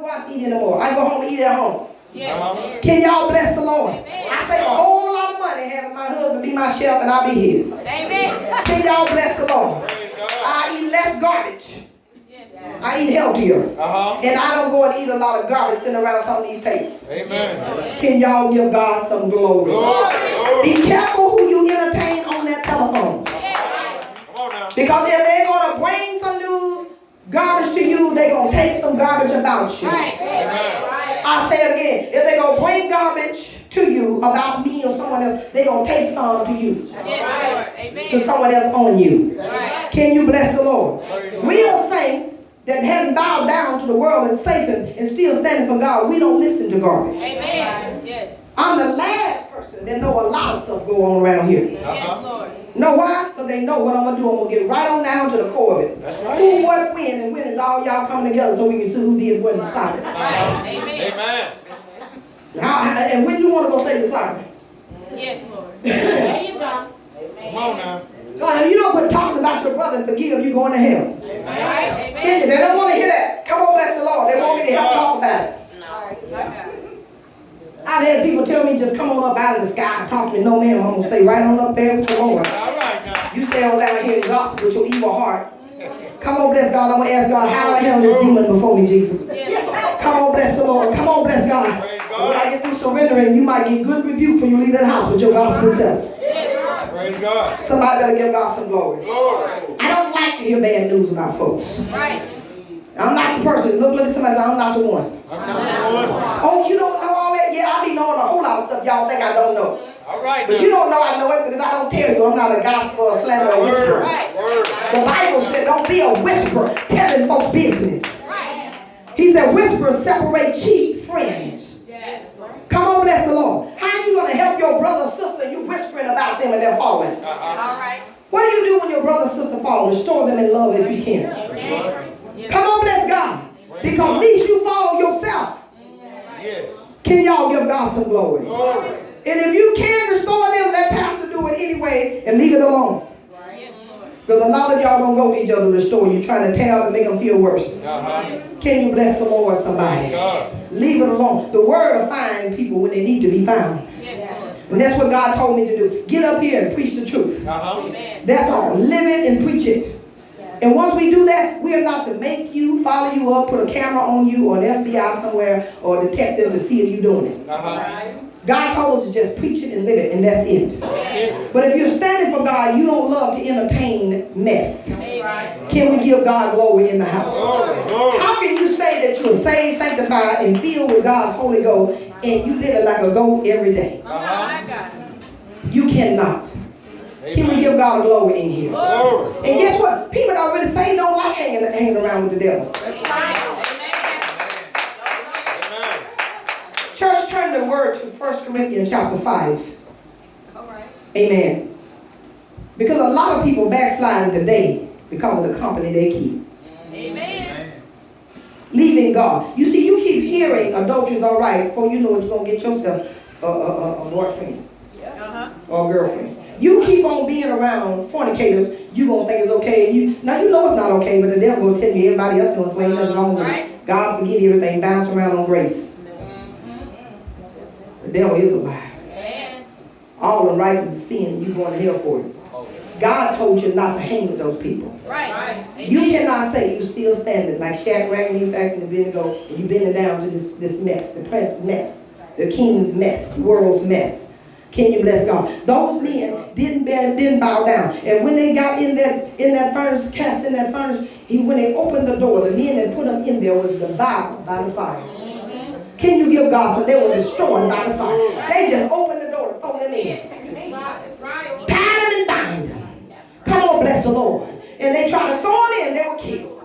go out to eat anymore. I go home and eat at home. Yes. Can y'all bless the Lord? Amen. I save a whole lot of money having my husband be my chef and I'll be his. Amen. Can y'all bless the Lord? I eat less garbage. Yes. I eat healthier. And I don't go and eat a lot of garbage sitting around some of these tables. Amen. Can y'all give God some glory? Glory. Be careful who you entertain on that telephone. Come on now. Because if they're going to bring some new garbage to you, they're going to take some garbage about you. Amen. I'll say it again. If they're going to bring garbage to you about me or someone else, they're going to take some to you. Yes, Lord. Amen. To someone else on you. Right. Can you bless the Lord? Real saints that hadn't bowed down to the world and Satan and still standing for God, we don't listen to garbage. Amen. Yes. I'm the last person that know a lot of stuff going on around here. Yes, Lord. Know why? Because they know what I'm going to do. I'm going to get right on down to the core of it. That's right. Who, what, when, and when is all y'all coming together so we can see who did what and stop it. Right. Amen. Amen. And when you want to go say the sorry? Yes, Lord. There you go. Come on now. You don't quit talking about your brother and forgive you going to hell. Right. They Amen. don't want to hear that. Come on, bless the Lord. They want me to help talk about it. My God. I've had people tell me just come on up out of the sky and talk to me. No, ma'am, I'm going to stay right on up there with the Lord. All right now. You stay on down here in gospel with your evil heart. Come on, bless God. I'm going to ask God, how do I handle this demon before me, Jesus? Yes, Lord. Come on, bless the Lord. Come on, bless God. Praise When God. I get through surrendering, you might get good rebuke when you leave that house with your gospel self. Yes, Lord. Praise God. Somebody better give God some glory. Glory. I don't like to hear bad news about folks. Right. I'm not the person. Look at somebody and say, I'm not the one. I'm not the one. Oh, you don't know all that? Yeah, I be knowing a whole lot of stuff y'all think I don't know. All right But now. you don't know I know it because I don't tell you. I'm not a gospel or slander or whisperer. Right. Word. The Bible said don't be a whisperer telling folks business. Right. He said whisperers separate cheap friends. Yes, Lord. Come on, bless the Lord. How are you going to help your brother or sister and you whispering about them and they're falling? All right. What do you do when your brother or sister fall? Restore them in love if you can. Yes. Come on, bless God. Because at least you fall yourself. Yes. Can y'all give God some glory? Glory. And if you can restore them, let pastor do it anyway and leave it alone. Yes, Lord. Because a lot of y'all don't go to each other to restore. You're trying to tell and make them feel worse. Can you bless the Lord, somebody? God. Leave it alone. The word will find people when they need to be found. Yes, Lord. And that's what God told me to do. Get up here and preach the truth. Amen. That's all. Live it and preach it. And once we do that, we are not to make you, follow you up, put a camera on you or an FBI somewhere or a detective to see if you're doing it. God told us to just preach it and live it, and that's it. But if you're standing for God, you don't love to entertain mess. Amen. Can we give God glory in the house? Glory. Glory. How can you say that you are saved, sanctified, and filled with God's Holy Ghost, and you live it like a goat every day? My God. You cannot. Can we give God glory in here? Glory. And guess what? People that already say don't like hanging around with the devil. That's right. Amen. Church, turn the word to 1 Corinthians chapter 5. All right. Amen. Because a lot of people backslide today because of the company they keep. Amen. Leaving God. You see, you keep hearing adultery is all right before you know it, you're going to get yourself a boyfriend or a girlfriend. You keep on being around fornicators, you're going to think it's okay. Now you know it's not okay, but the devil will tell you everybody else doing so ain't nothing wrong with it. God forgive you everything, bounce around on grace. The devil is a liar. All the rights of the sin, you going to hell for it. God told you not to hang with those people. Right. You cannot say you're still standing like Shadrach, Meshach, and Abednego, and you're bending down to this mess, the prince's mess, the king's mess, the world's mess. Can you bless God? Those men didn't bow down. And when they got in that furnace, cast in that furnace, when they opened the door, the men that put them in there was devoured by the fire. Can you give God some? They were destroyed by the fire. They just opened the door to throw them in. That's right. Pound and bind them. Come on, bless the Lord. And they tried to throw them in, they were killed.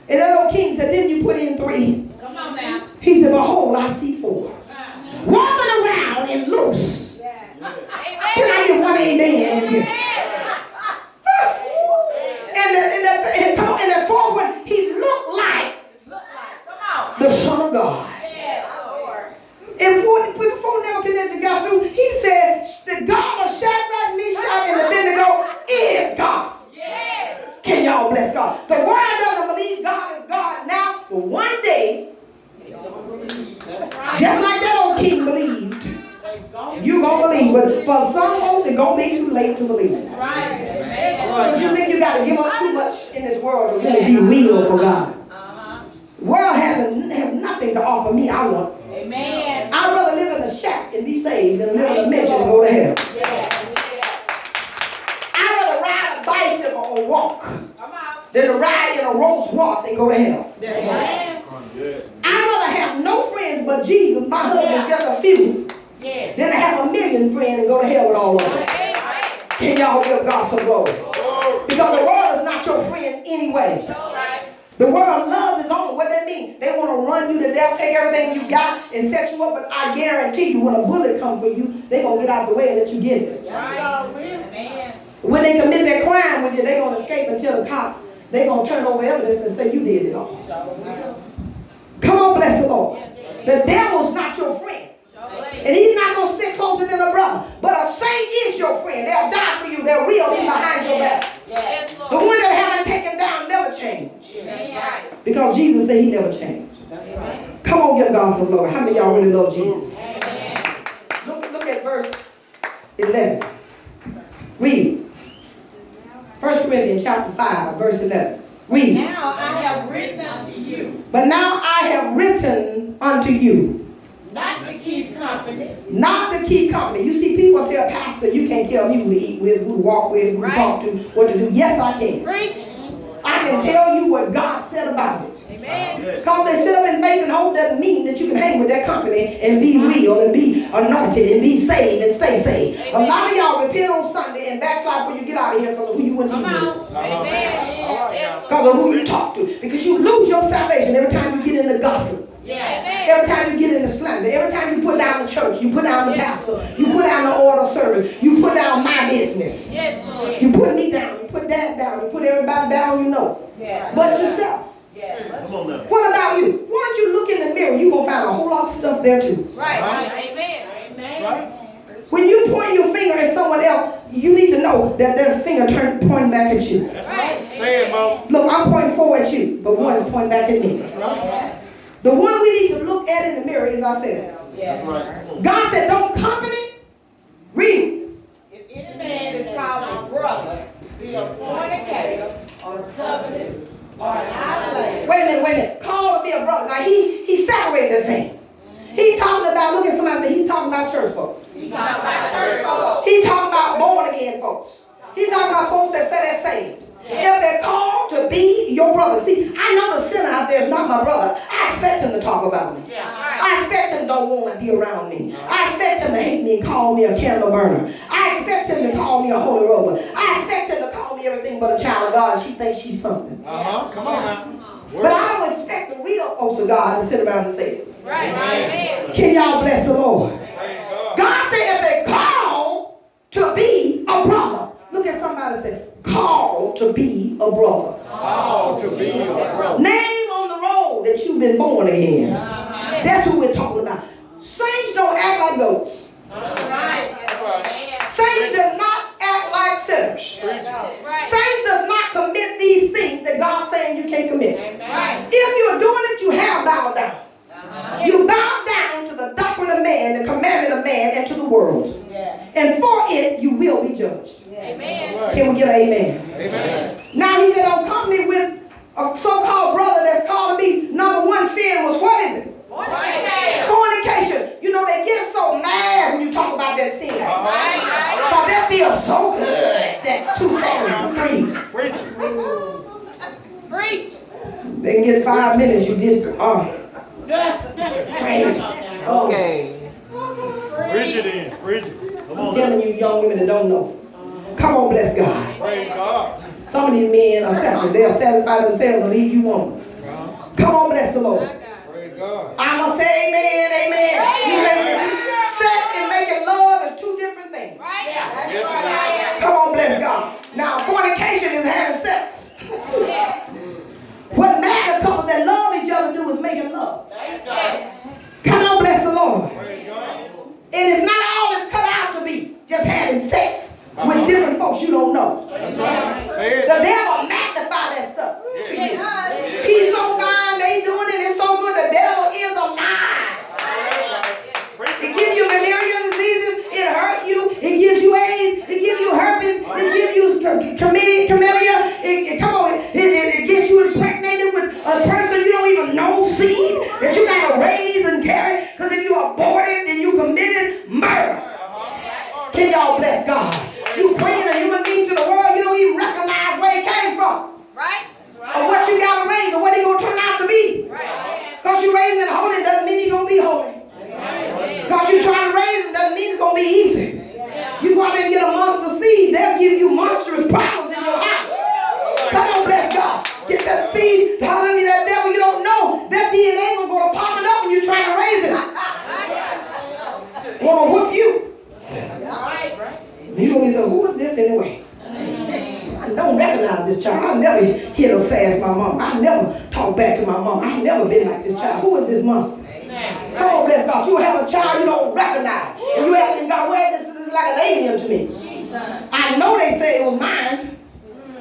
And that old king said, didn't you put in 3? Come on now. He said, behold, I see 4. Walking around and loose. Can I get one amen in here? And that 4 one, he looked like the Son of God. And before Nebuchadnezzar got through, he said, the God of Shadrach, Meshach, and Abednego is God. Can y'all bless God? The world doesn't believe God is God now, but one day Just like that old king believed. You gonna believe. But for some folks, it's gonna be too late to believe. That's right. Amen. Because you think you got to give up too much in this world to really be real for God. The world has nothing to offer me. I want. Amen. I'd rather live in a shack and be saved than live in a mansion and go to hell. I'd rather ride a bicycle or walk than to ride in a Rolls Royce and go to hell. I'd rather have no friends but Jesus, my husband, just a few, than to have a million friends and go to hell with all of them. Can y'all give God some glory? Because the world is not your friend anyway. The world loves its own. What that mean? They want to run you to death, take everything you got, and set you up. But I guarantee you, when a bullet comes for you, they're going to get out of the way and let you get it. When they commit that crime with you, they're going to escape and tell the cops. They're going to turn over evidence and say you did it all. Come on, bless the Lord. The devil's not your friend. And he's not going to stick closer than a brother. But a saint is your friend. They'll die for you. They'll real be behind your back. The one that haven't taken down never change. Because Jesus said he never changed. Come on, give God some glory. How many of y'all really love Jesus? Look at verse 11. Read. 1 Corinthians chapter 5, verse 11. Read. Now I have written unto you. But now I have written unto you. Not to keep company. Not to keep company. You see, people tell pastor, you can't tell me who to eat with, who to walk with, who to talk to, what to do. Yes, I can. I can tell you what God said about it. Amen. Because they sit up in faith and hope doesn't mean that you can hang with that company and be real and be anointed and be saved and stay saved. Amen. A lot of y'all repent on Sunday and backslide when you get out of here because of who you went to. Amen. Because of who you talk to. Because you lose your salvation every time you get into gossip. Every time you get into slander, every time you put down the church, you put down the pastor, you put down the order of service, you put down my business. Yes, Lord. You put me down, you put that down, you put everybody down you know. But yourself. Come on now. What about you? Why don't you look in the mirror? You're going to find a whole lot of stuff there too. Right. Amen. When you point your finger at someone else, you need to know that there's a finger pointing back at you. Right. Say it, Mo. Look, I'm pointing forward at you, but one is pointing back at me. The one we need to look at in the mirror is ourselves. That's right. God said, don't company. Read. If any man is called a brother, be a fornicator, or covetous, or an idolater. Wait a minute. Call to be a brother. Now, he separated the thing. He's talking about, look at somebody and say, he's talking about church folks. He's talking about church folks. He's talking about born again folks. He's talking about folks that say they're saved. If they're called to be your brother. See, I know the sinner out there is not my brother. I expect him to talk about me. I expect him to don't want to be around me. I expect him to hate me and call me a candle burner. I expect him to call me a holy roller. I expect him to call me everything but a child of God. She thinks she's something. Come on now. But I don't expect the real folks of God to sit around and say it. Right. Amen. Can y'all bless the Lord? Praise God. God said if they call to be a brother. Look at somebody and say, called to be a brother. Called to be a brother. Name on the road that you've been born again. That's who we're talking about. Saints don't act like goats. That's right. Saints do not act like sinners. Right. Saints does not commit these things that God's saying you can't commit. Right. If you're doing it, you have bowed down. You bow down to the doctrine of man, the commandment of man, and to the world. And for it, you will be judged. Amen. Can we get an amen? Amen. Now he said, I'm company with a so-called brother that's called to be number one sin was what is it? Fornication. You know, they get so mad when you talk about that sin. But that feels so good, that 2 seconds of free. Preach. They can get 5 minutes, you did. Crazy. Okay. Preach it in. Preach it. Come I'm on telling now. you young women that don't know. Come on, bless God. Praise God. Some of these men are selfish. They'll satisfy themselves and leave you woman. Come on, bless the Lord. Praise God. I'm going to say amen, amen. You making sex and making love are 2 different things. Right. Yes, Come on, bless God. Now, fornication is having sex. What married couples that love each other do is making love. Come on, bless the Lord. Praise God. And it's not all it's cut out to be just having sex with different folks you don't know. Say The it. devil magnify that stuff. He's so fine, they doing it, it's so good. The devil is a lie. you raise him holy doesn't mean he's going to be holy. Because you trying to raise him doesn't mean it's going to be easy. You go out there and get a monster seed, they'll give you monstrous problems in your house. Come on, bless God. Get that seed, hallelujah, that devil you don't know, that DNA going to go popping up when you're trying to raise it. Want to whoop you. You going to say, who is this anyway? I don't recognize this child. I never hear no sass my mom. I never talk back to my mom. I never been like this child. Who is this monster? Come on, bless God. You have a child you don't recognize. And you asking God, where this is like an alien to me. I know they say it was mine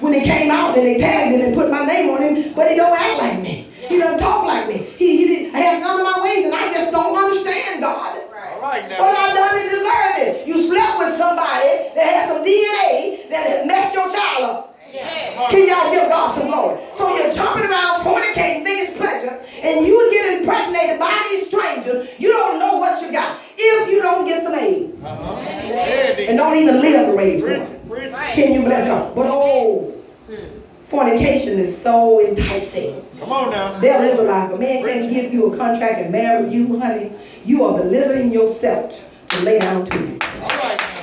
when it came out and they tagged it and put my name on him, but he don't act like me. He doesn't talk like me. He has none of my ways, and I just don't understand God. All right now. What have I done to deserve it? You slept with somebody that has some DNA that has messed your child up. Can y'all give God some glory? So you're jumping around fornicating, think it's pleasure, and you get impregnated by these strangers. You don't know what you got if you don't get some AIDS. And don't even live to raise one. Can you bless God? But fornication is so enticing. Come on now. Devil is alive. A man can't give you a contract and marry you, honey. You are belittling yourself to lay down to you. All right now.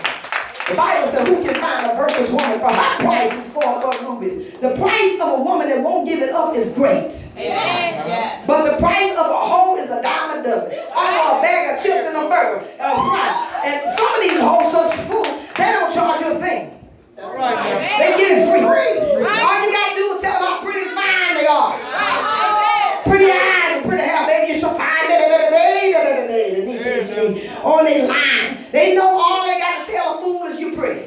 The Bible says, who can find a virtuous woman for her price is 4 rubies. The price of a woman that won't give it up is great. Yes. But the price of a hoe is a dime a dozen. Or a bag of chips and a burger. And some of these hoes such food, they don't charge you a thing. All right now. They get it free. All you got to do is tell them how pretty fine they are. Pretty eyes and pretty hair. Baby, you're so fine. On their line. They know all they got to tell a fool is you pretty.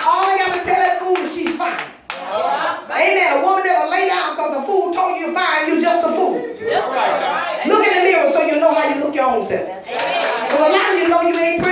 All they got to tell that fool is she's fine. Amen. A woman that'll lay down because a fool told you you're fine, you're just a fool. All right now. Look in the mirror so you know how you look your own self. So a lot of you know you ain't pretty.